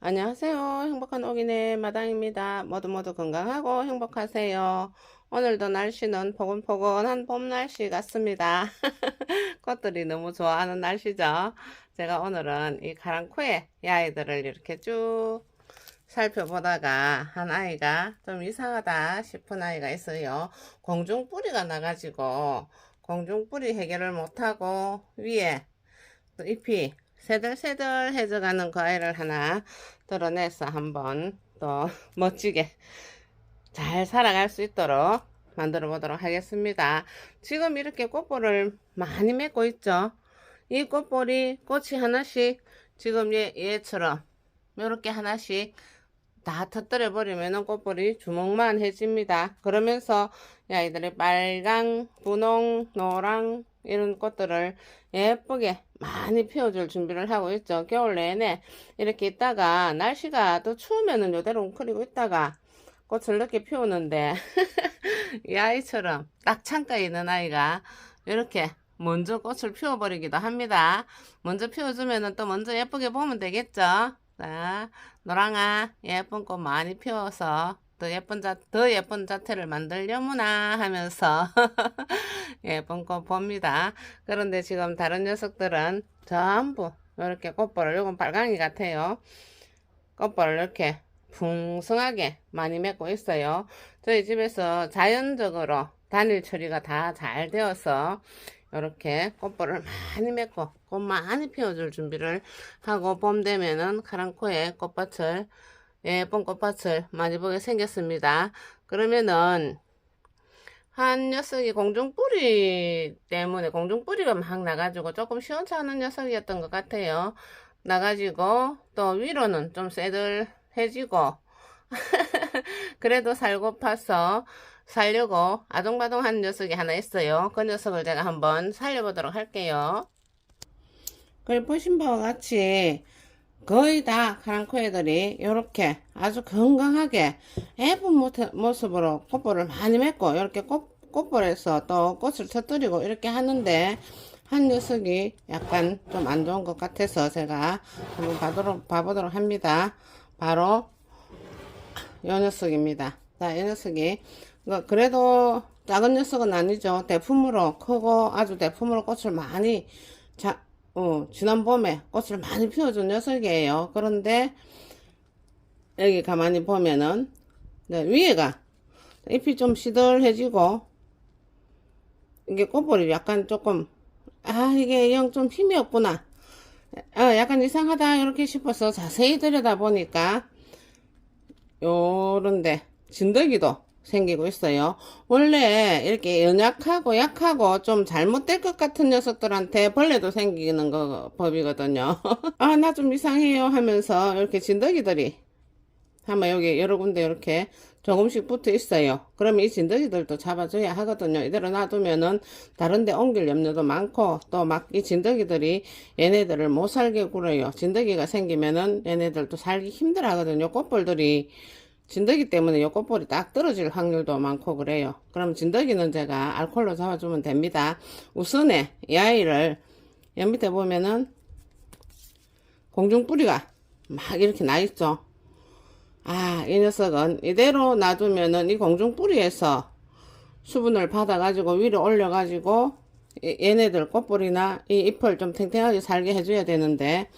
안녕하세요. 행복한 오기네 마당입니다. 모두 건강하고 행복하세요. 오늘도 날씨는 포근포근한 봄 날씨 같습니다. 꽃들이 너무 좋아하는 날씨죠. 제가 오늘은 이 카랑코에 이 아이들을 이렇게 쭉 살펴보다가 한 아이가 좀 이상하다 싶은 아이가 있어요. 공중뿌리가 나가지고 공중뿌리 해결을 못하고 위에 또 잎이 새들새들해져 가는 그 아이를 하나 드러내서 한번 또 멋지게 잘 살아갈 수 있도록 만들어 보도록 하겠습니다. 지금 이렇게 꽃볼을 많이 맺고 있죠. 이 꽃볼이 꽃이 하나씩 지금 얘처럼 이렇게 하나씩 다 터뜨려 버리면 꽃볼이 주먹만 해집니다. 그러면서 이 아이들이 빨강, 분홍, 노랑 이런 꽃들을 예쁘게 많이 피워줄 준비를 하고 있죠. 겨울 내내 이렇게 있다가 날씨가 또 추우면은 요대로 웅크리고 있다가 꽃을 늦게 피우는데 이 아이처럼 딱 창가에 있는 아이가 이렇게 먼저 꽃을 피워버리기도 합니다. 먼저 피워주면은 또 먼저 예쁘게 보면 되겠죠. 자, 노랑아 예쁜 꽃 많이 피워서 더 예쁜 자태를 만들려무나 하면서 예쁜 꽃 봅니다. 그런데 지금 다른 녀석들은 전부 이렇게 꽃볼을, 요건 빨강이 같아요. 꽃볼을 이렇게 풍성하게 많이 맺고 있어요. 저희 집에서 자연적으로 단일 처리가 다 잘 되어서 이렇게 꽃볼을 많이 맺고 꽃 많이 피워줄 준비를 하고 봄 되면은 카랑코에 꽃밭을, 예쁜 꽃밭을 많이 보게 생겼습니다. 그러면은 한 녀석이 공중뿌리 때문에 공중뿌리가 막 나가지고 조금 시원찮은 녀석이었던 것 같아요. 나가지고 또 위로는 좀 새들해지고 그래도 살고파서 살려고 아동바동한 녀석이 하나 있어요. 그 녀석을 제가 한번 살려보도록 할게요. 그리고 보신 바와 같이 거의 다 카랑코 애들이 이렇게 아주 건강하게 예쁜 모습으로 꽃볼을 많이 맺고 이렇게 꽃볼에서 또 꽃을 터뜨리고 이렇게 하는데 한 녀석이 약간 좀 안 좋은 것 같아서 제가 한번 봐보도록 합니다. 바로 이 녀석입니다. 자, 이 녀석이 그래도 작은 녀석은 아니죠. 대품으로 크고 아주 대품으로 꽃을 많이 지난 봄에 꽃을 많이 피워준 녀석이에요. 그런데 여기 가만히 보면은 위에가 잎이 좀 시들해지고 이게 꽃볼이 약간 조금 이게 영 좀 힘이 없구나, 약간 이상하다 이렇게 싶어서 자세히 들여다보니까 요런데 진드기도 생기고 있어요. 원래 이렇게 연약하고 약하고 좀 잘못될 것 같은 녀석들한테 벌레도 생기는 거 법이거든요. 나 좀 이상해요 하면서 이렇게 진드기들이 한번 여기 여러 군데 이렇게 조금씩 붙어 있어요. 그러면 이 진드기들도 잡아줘야 하거든요. 이대로 놔두면은 다른 데 옮길 염려도 많고 또 막 이 진드기들이 얘네들을 못 살게 굴어요. 진드기가 생기면은 얘네들도 살기 힘들어 하거든요. 꽃볼들이 진드기 때문에 요 꽃볼이 딱 떨어질 확률도 많고 그래요. 그럼 진드기는 제가 알콜로 잡아주면 됩니다. 우선에 이 아이를 옆 밑에 보면은 공중뿌리가 막 이렇게 나 있죠. 이 녀석은 이대로 놔두면은 이 공중뿌리에서 수분을 받아가지고 위로 올려가지고 얘네들 꽃볼이나 이 잎을 좀 탱탱하게 살게 해줘야 되는데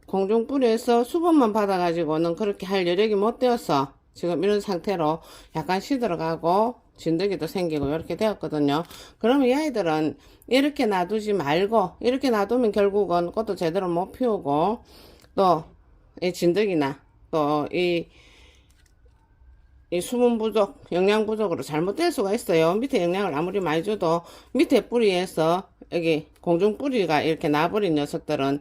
공중뿌리에서 수분만 받아가지고는 그렇게 할 여력이 못 되어서 지금 이런 상태로 약간 시들어가고 진드기도 생기고 이렇게 되었거든요. 그러면 이 아이들은 이렇게 놔두지 말고, 이렇게 놔두면 결국은 꽃도 제대로 못 피우고 또 이 진드기나 또 이 수분 부족, 영양 부족으로 잘못될 수가 있어요. 밑에 영양을 아무리 많이 줘도 밑에 뿌리에서 여기 공중 뿌리가 이렇게 나버린 녀석들은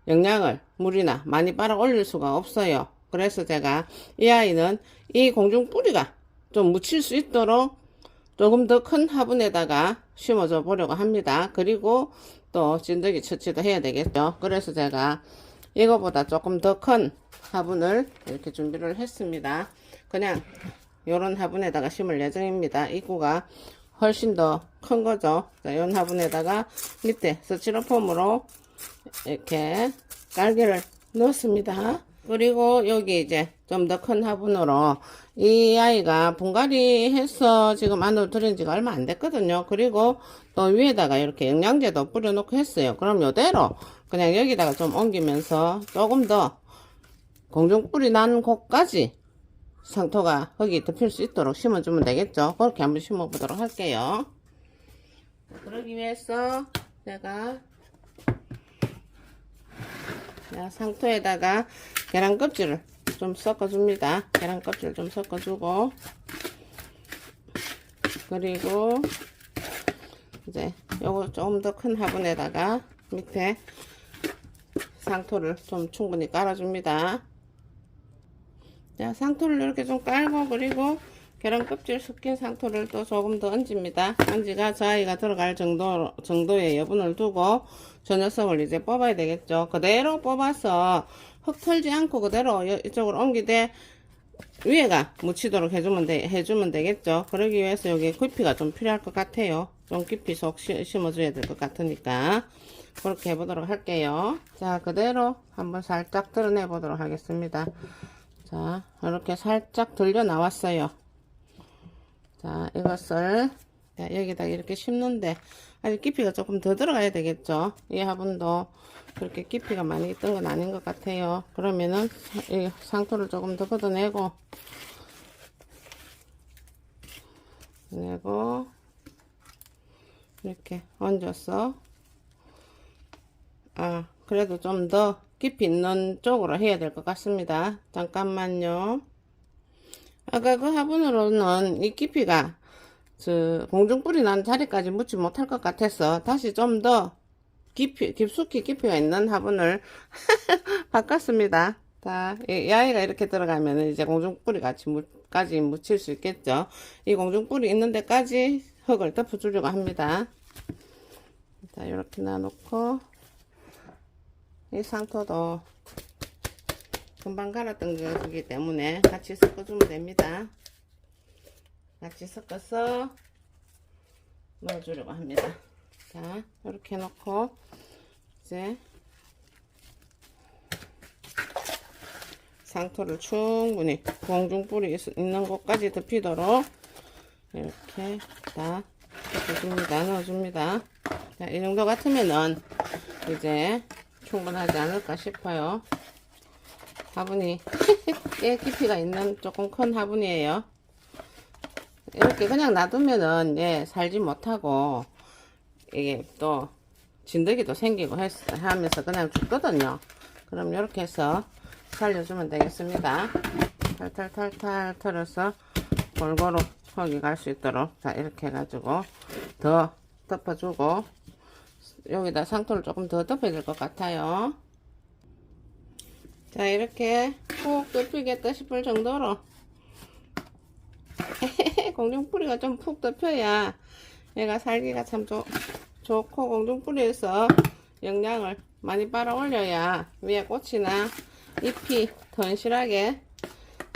영양을 물이나 많이 빨아 올릴 수가 없어요. 그래서 제가 이 아이는 이 공중 뿌리가 좀 묻힐 수 있도록 조금 더 큰 화분에다가 심어줘 보려고 합니다. 그리고 또 진드기 처치도 해야 되겠죠. 그래서 제가 이거보다 조금 더 큰 화분을 이렇게 준비를 했습니다. 그냥 요런 화분에다가 심을 예정입니다. 입구가 훨씬 더 큰 거죠. 이런 화분에다가 밑에 스티로폼으로 이렇게 깔개를 넣었습니다. 그리고 여기 이제 좀 더 큰 화분으로 이 아이가 분갈이 해서 지금 안으로 들인 지가 얼마 안 됐거든요. 그리고 또 위에다가 이렇게 영양제도 뿌려놓고 했어요. 그럼 요대로 그냥 여기다가 좀 옮기면서 조금 더 공중불이 난 곳까지 상토가 흙이 덮일 수 있도록 심어주면 되겠죠. 그렇게 한번 심어보도록 할게요. 그러기 위해서 제가 상토에다가 계란 껍질을 좀 섞어줍니다. 계란 껍질 좀 섞어주고, 그리고 이제 요거 좀 더 큰 화분에다가 밑에 상토를 좀 충분히 깔아줍니다. 자, 상토를 이렇게 좀 깔고, 그리고 계란 껍질 섞인 상토를 또 조금 더 얹습니다. 얹이가 저 아이가 들어갈 정도의 여분을 두고 저 녀석을 이제 뽑아야 되겠죠. 그대로 뽑아서 흙 털지 않고 그대로 이쪽으로 옮기되 위에가 묻히도록 해주면 되겠죠. 그러기 위해서 여기 깊이가 좀 필요할 것 같아요. 좀 깊이 속 심어줘야 될 것 같으니까 그렇게 해보도록 할게요. 자, 그대로 한번 살짝 드러내 보도록 하겠습니다. 자, 이렇게 살짝 들려 나왔어요. 자, 이것을 여기다 이렇게 심는데 아직 깊이가 조금 더 들어가야 되겠죠. 이 화분도 그렇게 깊이가 많이 있던 건 아닌 것 같아요. 그러면은 이 상토를 조금 더 걷어내고 이렇게 얹어서 그래도 좀 더 깊이 있는 쪽으로 해야 될 것 같습니다. 잠깐만요. 아까 그 화분으로는 이 깊이가 공중불이 난 자리까지 묻지 못할 것 같아서 다시 좀 더 깊숙이 깊이가 있는 화분을 바꿨습니다. 자, 이 아이가 이렇게 들어가면 이제 공중불이 까지 묻힐 수 있겠죠. 이 공중불이 있는 데까지 흙을 덮어주려고 합니다. 자, 이렇게 놔놓고 이 상토도 금방 갈았던 거기 때문에 같이 섞어주면 됩니다. 같이 섞어서 넣어주려고 합니다. 자, 이렇게 놓고 이제 상토를 충분히 공중불이 있는 곳까지 덮이도록 이렇게 다 넣어줍니다. 자, 이 정도 같으면은 이제 충분하지 않을까 싶어요. 화분이 꽤 깊이가 있는 조금 큰 화분이에요. 이렇게 그냥 놔두면은 살지 못하고 이게 또 진드기도 생기고 하면서 그냥 죽거든요. 그럼 이렇게 해서 살려주면 되겠습니다. 탈탈탈탈 털어서 골고루 흙이 갈 수 있도록 자, 이렇게 해가지고 더 덮어주고 여기다 상토를 조금 더 덮여줄 것 같아요. 자, 이렇게 푹 덮이겠다 싶을 정도로 공중뿌리가 좀 푹 덮여야 얘가 살기가 참 좋고 공중뿌리에서 영양을 많이 빨아 올려야 위에 꽃이나 잎이 던실하게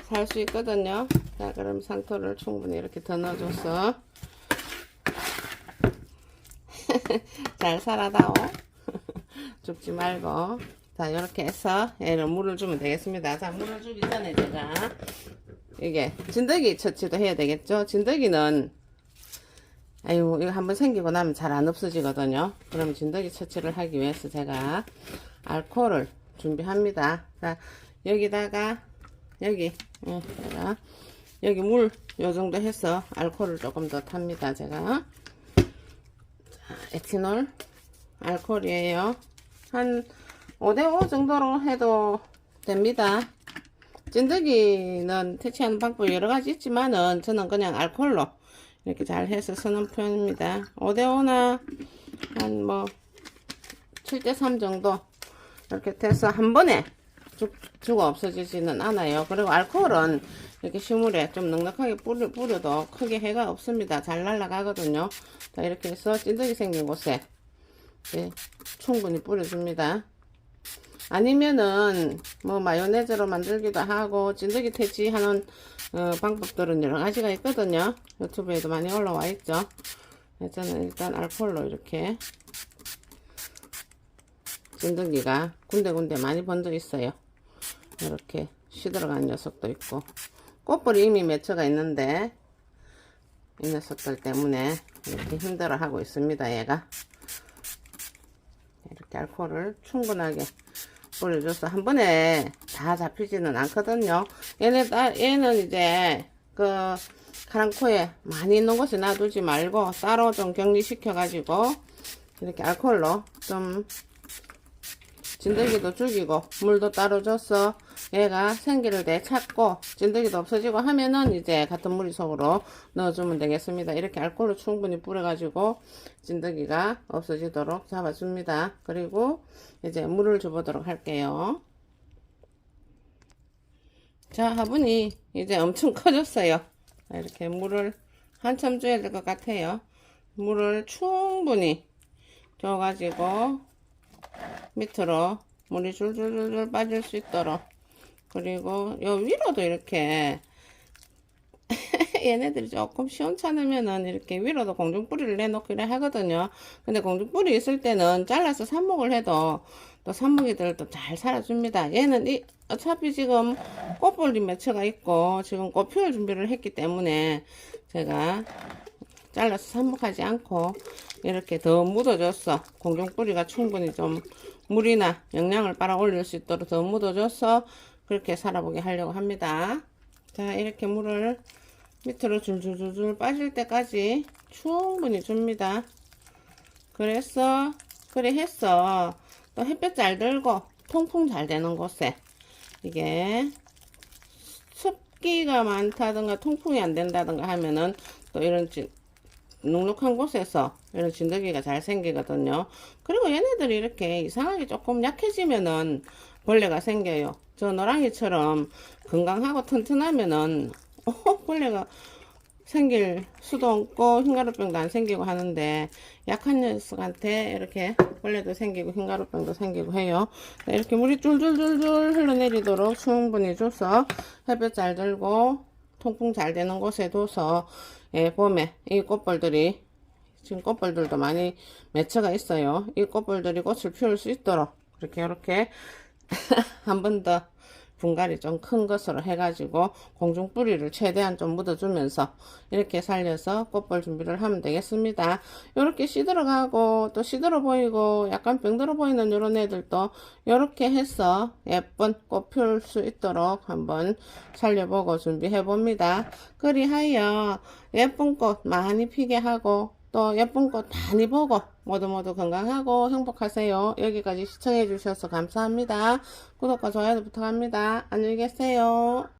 살 수 있거든요. 자, 그럼 상토를 충분히 이렇게 더 넣어줘서 잘 살아다오. 죽지 말고. 자, 이렇게 해서 얘를 물을 주면 되겠습니다. 자, 물을 주기 전에 제가 이게 진드기 처치도 해야 되겠죠. 진드기는 아유, 이거 한번 생기고 나면 잘 안 없어지거든요. 그럼 진드기 처치를 하기 위해서 제가 알코올을 준비합니다. 자, 여기다가 여기 물 요 정도 해서 알코올을 조금 더 탑니다. 제가 자, 에티놀 알코올이에요. 한 5대5 정도로 해도 됩니다. 찐득이는 퇴치하는 방법이 여러가지 있지만은 저는 그냥 알코올로 이렇게 잘 해서 쓰는 편입니다. 5대5나 한 뭐 7대3 정도 이렇게 돼서 한 번에 죽어 없어지지는 않아요. 그리고 알코올은 이렇게 식물에 좀 넉넉하게 뿌려도 크게 해가 없습니다. 잘 날아가거든요. 자, 이렇게 해서 찐득이 생긴 곳에 충분히 뿌려줍니다. 아니면은 뭐 마요네즈로 만들기도 하고 찐득이 퇴치하는 방법들은 여러 가지가 있거든요. 유튜브에도 많이 올라와 있죠. 저는 일단 알코올로 이렇게 찐득이가 군데군데 많이 번져 있어요. 이렇게 시들어간 녀석도 있고, 꽃볼이 이미 맺혀가 있는데 이 녀석들 때문에 이렇게 힘들어 하고 있습니다. 얘가 이렇게 알코올을 충분하게 뿌려줘서 한 번에 다 잡히지는 않거든요. 얘는 이제 그 카랑코에 많이 있는 곳에 놔두지 말고 따로 좀 격리시켜 가지고 이렇게 알코올로 좀 진드기도 죽이고 물도 따로 줘서 얘가 생기를 되찾고 진드기도 없어지고 하면은 이제 같은 무리 속으로 넣어주면 되겠습니다. 이렇게 알코올을 충분히 뿌려가지고 진드기가 없어지도록 잡아줍니다. 그리고 이제 물을 줘보도록 할게요. 자, 화분이 이제 엄청 커졌어요. 이렇게 물을 한참 줘야 될 것 같아요. 물을 충분히 줘가지고 밑으로 물이 줄줄줄줄 빠질 수 있도록, 그리고 요 위로도 이렇게 얘네들이 조금 시원찮으면은 이렇게 위로도 공중뿌리를 내놓고 이래 하거든요. 근데 공중뿌리 있을 때는 잘라서 삽목을 해도 또 삽목이들도 잘 살아줍니다. 얘는 어차피 지금 꽃볼이 맺혀가 있고 지금 꽃 피울 준비를 했기 때문에 제가 잘라서 삽목하지 않고 이렇게 더 묻어줘서 공중뿌리가 충분히 좀 물이나 영양을 빨아 올릴 수 있도록 더 묻어줘서 그렇게 살아보게 하려고 합니다. 자, 이렇게 물을 밑으로 줄줄줄줄 빠질 때까지 충분히 줍니다. 그래 했어. 또 햇볕 잘 들고 통풍 잘 되는 곳에, 이게 습기가 많다든가 통풍이 안 된다든가 하면은 또 이런 눅눅한 곳에서 이런 진드기가 잘 생기거든요. 그리고 얘네들이 이렇게 이상하게 조금 약해지면은 벌레가 생겨요. 저 노랑이처럼 건강하고 튼튼하면은 벌레가 생길 수도 없고 흰가루병도 안 생기고 하는데, 약한 녀석한테 이렇게 벌레도 생기고 흰가루병도 생기고 해요. 이렇게 물이 줄줄줄줄 흘러내리도록 충분히 줘서 햇볕 잘 들고 통풍 잘 되는 곳에 둬서 봄에 이 꽃벌들이, 지금 꽃벌들도 많이 맺혀가 있어요. 이 꽃벌들이 꽃을 피울 수 있도록 이렇게 한 번 더 분갈이 좀 큰 것으로 해가지고 공중뿌리를 최대한 좀 묻어주면서 이렇게 살려서 꽃볼 준비를 하면 되겠습니다. 이렇게 시들어가고 또 시들어 보이고 약간 병들어 보이는 이런 애들도 이렇게 해서 예쁜 꽃 피울 수 있도록 한번 살려보고 준비해 봅니다. 그리하여 예쁜 꽃 많이 피게 하고 또 예쁜 꽃 많이 보고 모두 건강하고 행복하세요. 여기까지 시청해 주셔서 감사합니다. 구독과 좋아요 부탁합니다. 안녕히 계세요.